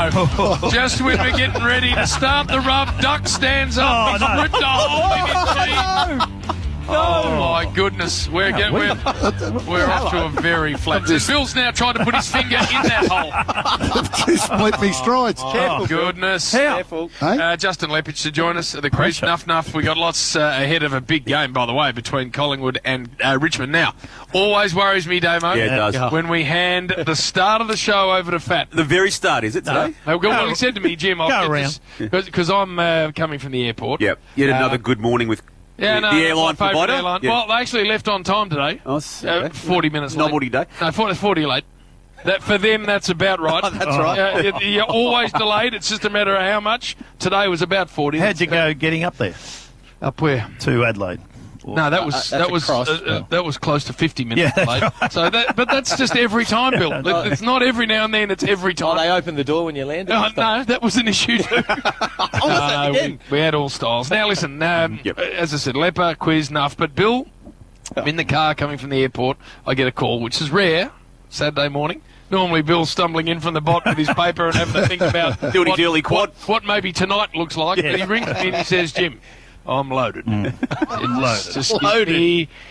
no. Just when we're getting ready to start the rub, Duck stands up. He's ripped a hole in his team. Oh, my goodness. We're off to a very flat. Bill's now trying to put his finger in that hole. Split me strides. Oh, goodness. Careful. Justin Lepage to join us at the crease. Nuff. We got lots ahead of a big game, by the way, between Collingwood and Richmond. Now, always worries me, Damo. Yeah, it does. When we hand the start of the show over to Fat. The very start, is it today? No. Well, he said to me, Jim, I'll get this, because I'm coming from the airport. Yep. Yet another good morning with the airline provider. Airline. Yeah. Well, they actually left on time today. 40 minutes late. Novelty day. No, 40 late. For them, that's about right. Oh, that's right. You're always delayed. It's just a matter of how much. Today was about 40. How'd you go getting up there? Up where? To Adelaide. No, that was close to 50 minutes late. Right. So but that's just every time, Bill. It's not every now and then. It's every time. Oh, they opened the door when you landed. No, that was an issue too. We had all styles. Now listen, as I said, Leper, quiz, Nuff. But Bill, I'm in the car coming from the airport. I get a call, which is rare. Saturday morning. Normally, Bill's stumbling in from the bot with his paper and having to think about what maybe tonight looks like. Yeah. But he rings me and he says, Jim, I'm loaded. Loaded. Just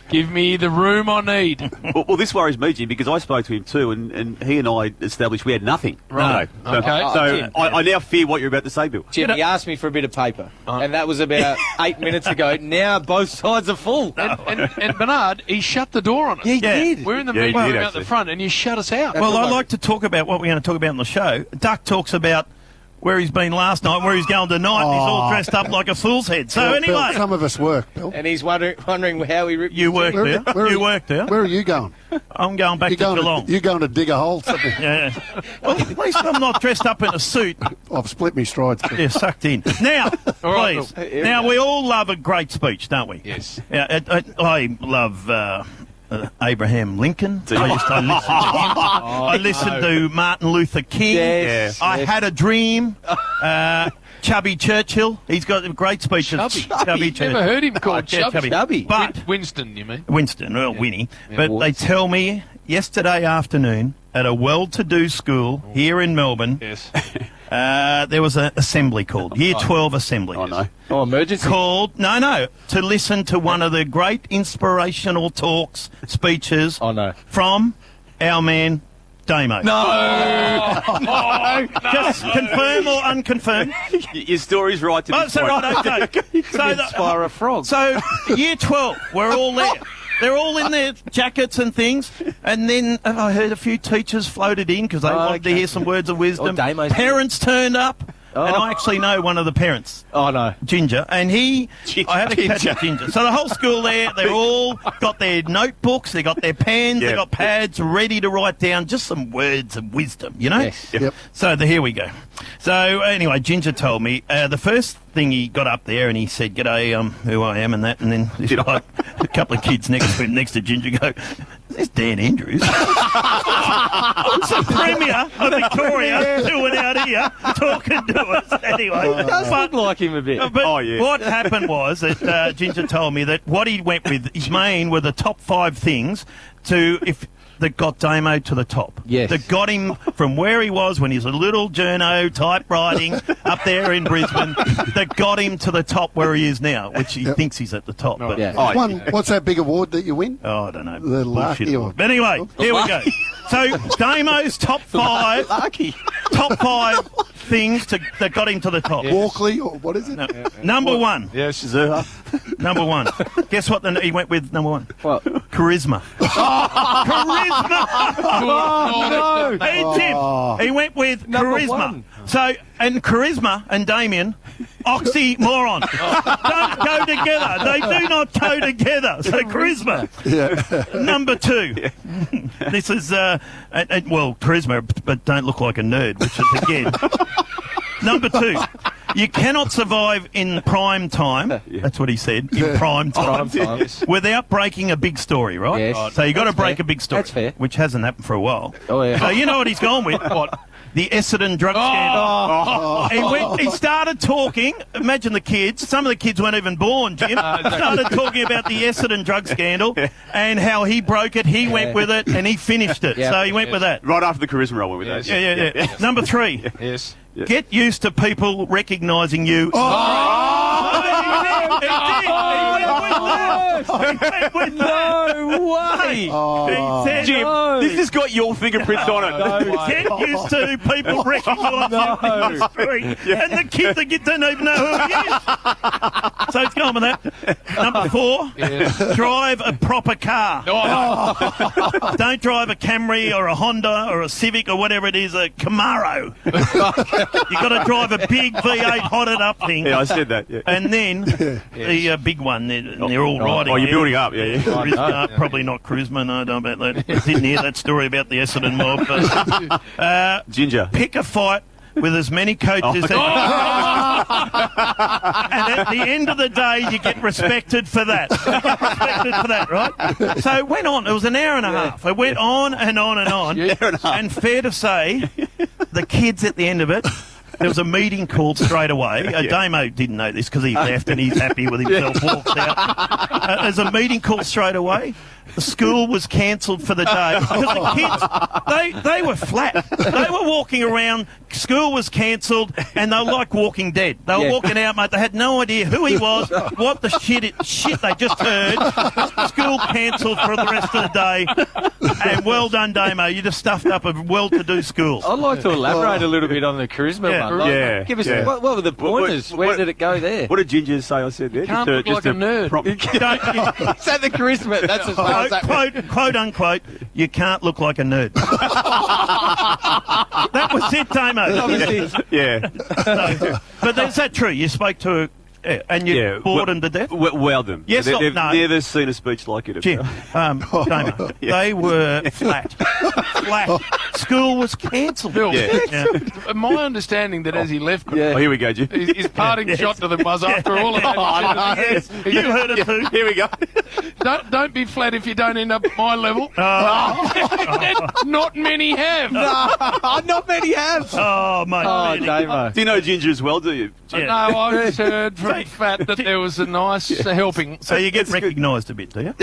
give me the room I need. Well, this worries me, Jim, because I spoke to him too, and he and I established we had nothing. Right. No. Okay. So I now fear what you're about to say, Bill. Jim, he asked me for a bit of paper, and that was about 8 minutes ago. Now both sides are full. And Bernard, he shut the door on us. He did. We're in the meeting room out the front, and you shut us out. Well, I'd like to talk about what we're going to talk about on the show. Duck talks about where he's been last night, where he's going tonight, and he's all dressed up like a fool's head. So Bill, anyway... some of us work, Bill. And he's wondering how he... You work there. You work there. Where are you going? I'm going back to Geelong. You're going to dig a hole, something. Yeah. Well, at least I'm not dressed up in a suit. I've split me strides. Yeah, sucked in. Now, please. Now, we all love a great speech, don't we? Yes. Yeah, I love... Abraham Lincoln. I listened to Martin Luther King. Yes. I had a dream. Chubby Churchill. He's got great speeches. Chubby. Never heard him called Chubby. But Winston, you mean? Winston, Winnie. Yeah, but they tell me yesterday afternoon at a well-to-do school here in Melbourne. Yes. There was an assembly called Year 12 Assembly. Oh, no. Oh, emergency? Called, to listen to one of the great inspirational speeches from our man, Damo. No! Just confirm or unconfirm. Your story's right to be So inspire a frog. So, Year 12, we're all there. They're all in their jackets and things. And then I heard a few teachers floated in because they wanted to hear some words of wisdom. Parents turned up. And I actually know one of the parents. Oh, no. Ginger. And I had to catch up Ginger. So the whole school there, they're all got their notebooks, they got their pens, they got pads ready to write down just some words of wisdom, you know? Yes. Yep. So here we go. So anyway, Ginger told me the first thing he got up there and he said, "G'day, who I am," and that, and then a couple of kids next to Ginger go, "There's Dan Andrews." It's the Premier of Victoria doing out here talking to us. Anyway, it does look like him a bit. But what happened was that Ginger told me that what he went with, his main, were the top 5 things that got Damo to the top. Yes. That got him from where he was when he was a little journo typewriting up there in Brisbane, that got him to the top where he is now, which he thinks he's at the top. Oh, but, yeah. What's that big award that you win? Oh, I don't know. The Larky Award. But anyway, here we go. So Damo's top 5 things that got him to the top. Yes. Walkley, or what is it? No. Number 1. Yes. Number 1. Guess what he went with number 1? What? Charisma. Charisma! Oh, no. Hey, Tim, he went with charisma. 1. So, and charisma and Damien, oxymoron. Don't go together. They do not go together. So charisma. Yeah. Number 2. This is, charisma, but don't look like a nerd, which is again. Number 2. You cannot survive in prime time. That's what he said. In prime time. Without breaking a big story, right? Yes. So you got to break a big story. That's fair. Which hasn't happened for a while. Oh, yeah. So you know what he's gone with? What? the Essendon drug scandal. He started talking. Imagine the kids. Some of the kids weren't even born, Jim. Started talking about the Essendon drug scandal and how he broke it, he went with it, and he finished it. So he went with that. Right after the charisma roll, went with that. Yeah. Number 3. Yes. Get used to people recognising you. He went with that. No way! He said, Jim, this has got your fingerprints on it. get used to people recognising you in the street. And the kids don't even know who he is. So it's gone with that. Number 4, drive a proper car. Don't drive a Camry or a Honda or a Civic or whatever it is, a Camaro. You've got to drive a big V8 hotted up thing. Yeah, I said that. Yeah. And then the big one, they're all riding. Oh, you're building up, yeah. Probably not Charisma, no, I don't know about that. Didn't hear that story about the Essendon mob. But, Ginger. pick a fight with as many coaches as you can. And at the end of the day, you get respected for that. Right? So it went on. It was an hour and a half. It went on and on and on. And fair to say, the kids at the end of it, there was a meeting called straight away. Damo didn't know this because he left and he's happy with himself, walked out. There's a meeting called straight away. The school was cancelled for the day because the kids, they were flat. They were walking around, school was cancelled, and they were like Walking Dead. They were walking out, mate. They had no idea who he was, what the shit they just heard. School cancelled for the rest of the day. And well done, Damo. You just stuffed up a well-to-do school. I'd like to elaborate a little bit on the charisma one. Like, give us what were the pointers? Where did it go there? What did Ginger say I said there? Can't look like a nerd. Is that the charisma? That's as far as that quote unquote, you can't look like a nerd. That was it, Damo. Obviously. Yeah. But is that true? You spoke to and you bored them to death? Well done. Yes, They've no. never seen a speech like it. Jim, Damo, they were flat. School was cancelled. Bill, my understanding that as he left, Oh, here we go, Jim. his parting shot to them was after all of that. Yes, you heard it too. Here we go. Don't be flat if you don't end up at my level. Not many have. Not many have. Oh, mate. Oh, Damo. Do you know Ginger as well, do you? Yeah. No, I just heard from Fat that there was a nice helping. So you get recognised a bit, do you?